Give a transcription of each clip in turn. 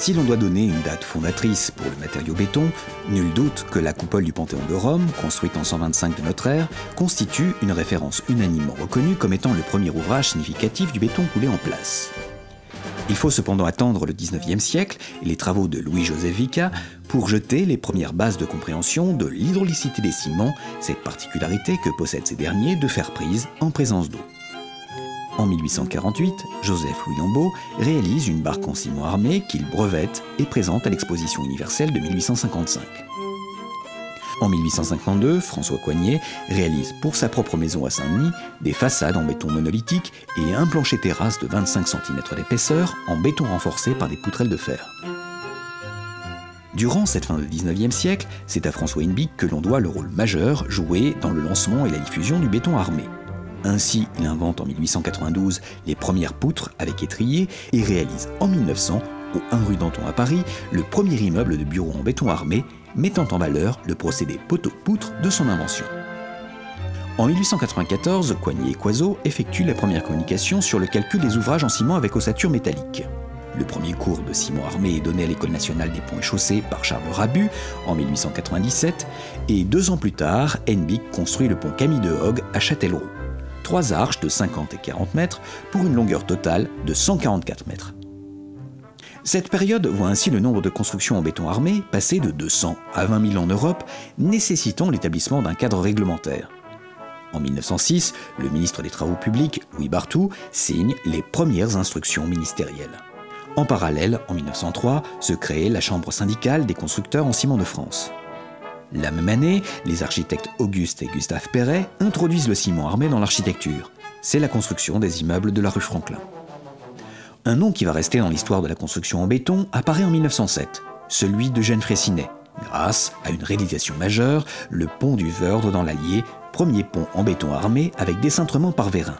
Si l'on doit donner une date fondatrice pour le matériau béton, nul doute que la coupole du Panthéon de Rome, construite en 125 de notre ère, constitue une référence unanimement reconnue comme étant le premier ouvrage significatif du béton coulé en place. Il faut cependant attendre le XIXe siècle et les travaux de Louis-Joseph Vicat pour jeter les premières bases de compréhension de l'hydraulicité des ciments, cette particularité que possèdent ces derniers de faire prise en présence d'eau. En 1848, Joseph-Louis Lambeau réalise une barque en ciment armé qu'il brevette et présente à l'exposition universelle de 1855. En 1852, François Coignet réalise pour sa propre maison à Saint-Denis des façades en béton monolithique et un plancher terrasse de 25 cm d'épaisseur en béton renforcé par des poutrelles de fer. Durant cette fin du XIXe siècle, c'est à François Hinebig que l'on doit le rôle majeur joué dans le lancement et la diffusion du béton armé. Ainsi, il invente en 1892 les premières poutres avec étrier et réalise en 1900, au 1 rue Danton à Paris, le premier immeuble de bureau en béton armé, mettant en valeur le procédé poteau-poutre de son invention. En 1894, Coignet et Coiseau effectuent la première communication sur le calcul des ouvrages en ciment avec ossature métallique. Le premier cours de ciment armé est donné à l'École nationale des ponts et chaussées par Charles Rabu en 1897, et 2 ans plus tard, Hinebig construit le pont Camille de Hogue à Châtellerault. 3 arches de 50 et 40 mètres pour une longueur totale de 144 mètres. Cette période voit ainsi le nombre de constructions en béton armé passer de 200 à 20 000 en Europe, nécessitant l'établissement d'un cadre réglementaire. En 1906, le ministre des Travaux publics, Louis Barthou, signe les premières instructions ministérielles. En parallèle, en 1903, se crée la Chambre syndicale des constructeurs en ciment de France. La même année, les architectes Auguste et Gustave Perret introduisent le ciment armé dans l'architecture. C'est la construction des immeubles de la rue Franklin. Un nom qui va rester dans l'histoire de la construction en béton apparaît en 1907, celui d'Eugène Freycinet, grâce à une réalisation majeure, le pont du Veurdre dans l'Allier, premier pont en béton armé avec décintrement par vérin.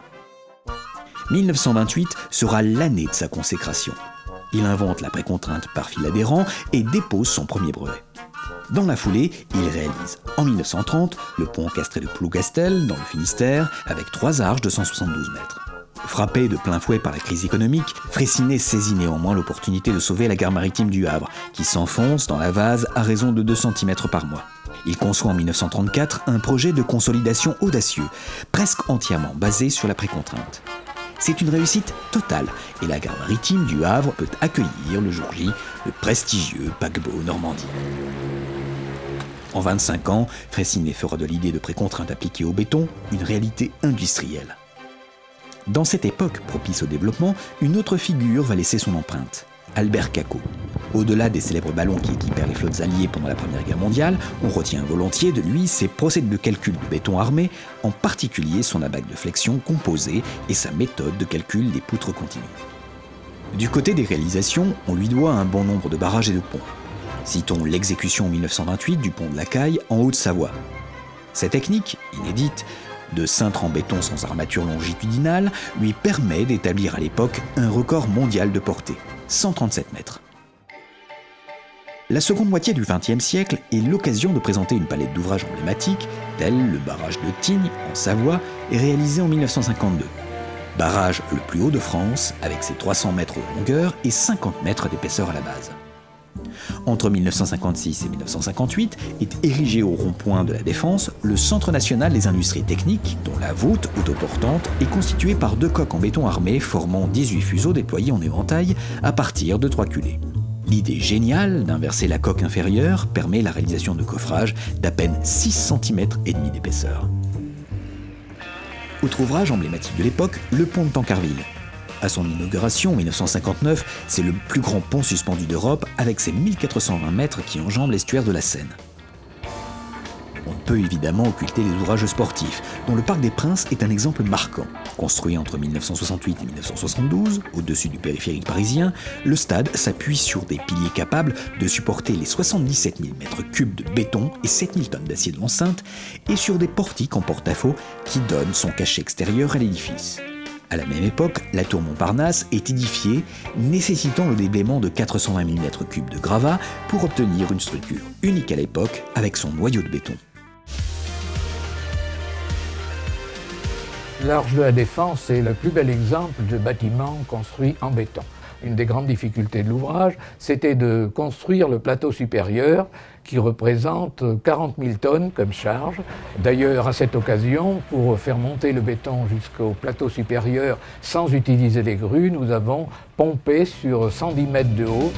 1928 sera l'année de sa consécration. Il invente la précontrainte par fil adhérent et dépose son premier brevet. Dans la foulée, il réalise en 1930 le pont Castré de Plougastel dans le Finistère avec 3 arches de 172 mètres. Frappé de plein fouet par la crise économique, Freycinet saisit néanmoins l'opportunité de sauver la gare maritime du Havre, qui s'enfonce dans la vase à raison de 2 cm par mois. Il conçoit en 1934 un projet de consolidation audacieux, presque entièrement basé sur la précontrainte. C'est une réussite totale, et la gare maritime du Havre peut accueillir le jour J le prestigieux paquebot Normandie. En 25 ans, Freycinet fera de l'idée de précontrainte appliquée au béton une réalité industrielle. Dans cette époque propice au développement, une autre figure va laisser son empreinte, Albert Caquot. Au-delà des célèbres ballons qui équipèrent les flottes alliées pendant la Première Guerre mondiale, on retient volontiers de lui ses procédés de calcul du béton armé, en particulier son abaque de flexion composée et sa méthode de calcul des poutres continues. Du côté des réalisations, on lui doit un bon nombre de barrages et de ponts. Citons l'exécution en 1928 du pont de la Caille en Haute-Savoie. Cette technique, inédite, de cintre en béton sans armature longitudinale, lui permet d'établir à l'époque un record mondial de portée, 137 mètres. La seconde moitié du XXe siècle est l'occasion de présenter une palette d'ouvrages emblématiques, tel le barrage de Tignes, en Savoie, est réalisé en 1952. Barrage le plus haut de France, avec ses 300 mètres de longueur et 50 mètres d'épaisseur à la base. Entre 1956 et 1958 est érigé au rond-point de la Défense le Centre national des industries techniques, dont la voûte autoportante est constituée par 2 coques en béton armé formant 18 fuseaux déployés en éventail à partir de 3 culées. L'idée géniale d'inverser la coque inférieure permet la réalisation de coffrages d'à peine 6,5 cm d'épaisseur. Autre ouvrage emblématique de l'époque, le pont de Tancarville. À son inauguration en 1959, c'est le plus grand pont suspendu d'Europe avec ses 1420 mètres qui enjambent l'estuaire de la Seine. On ne peut évidemment occulter les ouvrages sportifs, dont le Parc des Princes est un exemple marquant. Construit entre 1968 et 1972, au-dessus du périphérique parisien, le stade s'appuie sur des piliers capables de supporter les 77 000 m3 de béton et 7 000 tonnes d'acier de l'enceinte, et sur des portiques en porte-à-faux qui donnent son cachet extérieur à l'édifice. À la même époque, la tour Montparnasse est édifiée, nécessitant le déblaiement de 420 000 m3 de gravats pour obtenir une structure unique à l'époque avec son noyau de béton. L'Arche de la Défense est le plus bel exemple de bâtiment construit en béton. Une des grandes difficultés de l'ouvrage, c'était de construire le plateau supérieur qui représente 40 000 tonnes comme charge. D'ailleurs, à cette occasion, pour faire monter le béton jusqu'au plateau supérieur sans utiliser des grues, nous avons pompé sur 110 mètres de haut.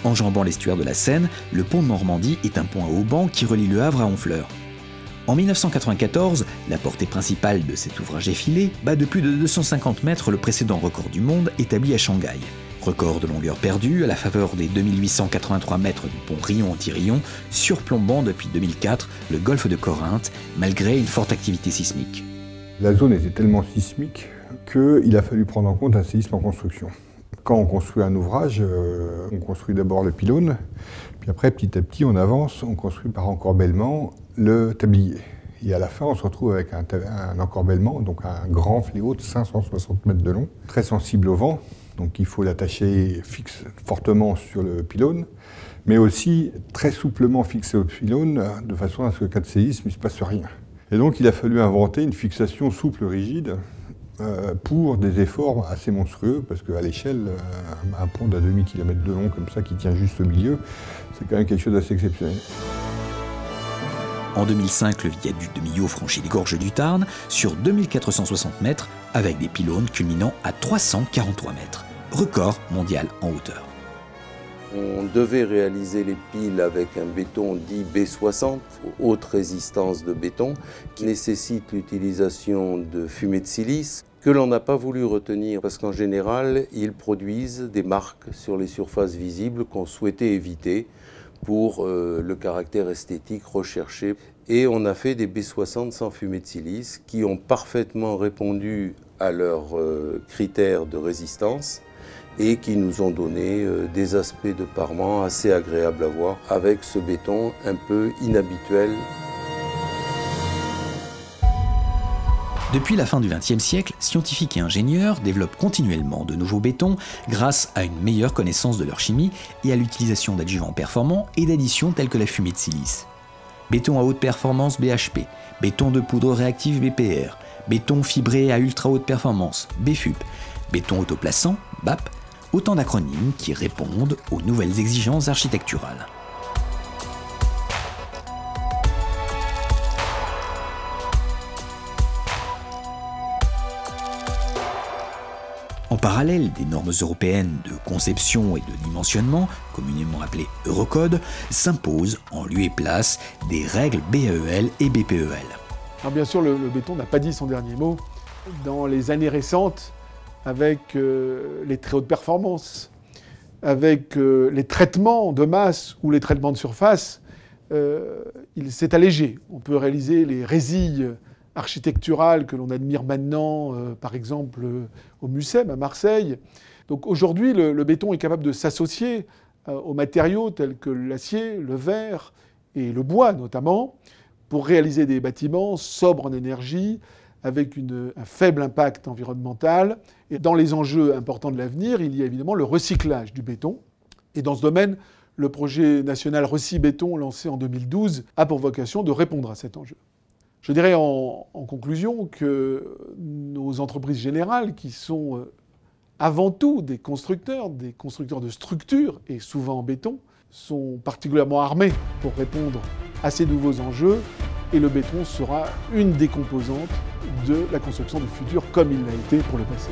Enjambant l'estuaire de la Seine, le pont de Normandie est un pont à haubans qui relie Le Havre à Honfleur. En 1994, la portée principale de cet ouvrage effilé bat de plus de 250 mètres le précédent record du monde établi à Shanghai. Record de longueur perdue à la faveur des 2883 mètres du pont Rion-Antirion, surplombant depuis 2004 le golfe de Corinthe, malgré une forte activité sismique. La zone était tellement sismique qu'il a fallu prendre en compte un séisme en construction. Quand on construit un ouvrage, on construit d'abord le pylône, puis après, petit à petit, on avance, on construit par encorbellement le tablier. Et à la fin, on se retrouve avec un encorbellement, donc un grand fléau de 560 mètres de long, très sensible au vent. Donc il faut l'attacher fixe fortement sur le pylône, mais aussi très souplement fixé au pylône, de façon à ce qu'en cas de séisme, il ne se passe rien. Et donc il a fallu inventer une fixation souple rigide pour des efforts assez monstrueux, parce qu'à l'échelle, un pont d'un demi-kilomètre de long comme ça, qui tient juste au milieu, c'est quand même quelque chose d'assez exceptionnel. En 2005, le viaduc de Millau franchit les gorges du Tarn sur 2460 mètres avec des pylônes culminant à 343 mètres. Record mondial en hauteur. On devait réaliser les piles avec un béton dit B60, haute résistance de béton, qui nécessite l'utilisation de fumée de silice, que l'on n'a pas voulu retenir parce qu'en général, ils produisent des marques sur les surfaces visibles qu'on souhaitait éviter pour le caractère esthétique recherché. Et on a fait des B60 sans fumée de silice qui ont parfaitement répondu à leurs critères de résistance et qui nous ont donné des aspects de parement assez agréables à voir avec ce béton un peu inhabituel. Depuis la fin du XXe siècle, scientifiques et ingénieurs développent continuellement de nouveaux bétons grâce à une meilleure connaissance de leur chimie et à l'utilisation d'adjuvants performants et d'additions telles que la fumée de silice. Béton à haute performance BHP, béton de poudre réactive BPR, béton fibré à ultra haute performance BFUP, béton autoplaçant BAP, autant d'acronymes qui répondent aux nouvelles exigences architecturales. En parallèle, des normes européennes de conception et de dimensionnement, communément appelées Eurocode, s'imposent en lieu et place des règles BAEL et BPEL. Alors bien sûr, le béton n'a pas dit son dernier mot. Dans les années récentes, avec les très hautes performances, avec les traitements de masse ou les traitements de surface, il s'est allégé. On peut réaliser les résilles architecturales que l'on admire maintenant, par exemple au Mucem à Marseille. Donc aujourd'hui, le béton est capable de s'associer aux matériaux tels que l'acier, le verre et le bois notamment, pour réaliser des bâtiments sobres en énergie, avec un faible impact environnemental. Et dans les enjeux importants de l'avenir, il y a évidemment le recyclage du béton. Et dans ce domaine, le projet national Recy-Béton, lancé en 2012, a pour vocation de répondre à cet enjeu. Je dirais en conclusion que nos entreprises générales, qui sont avant tout des constructeurs de structures, et souvent en béton, sont particulièrement armées pour répondre à ces nouveaux enjeux. Et le béton sera une des composantes de la construction du futur, comme il l'a été pour le passé.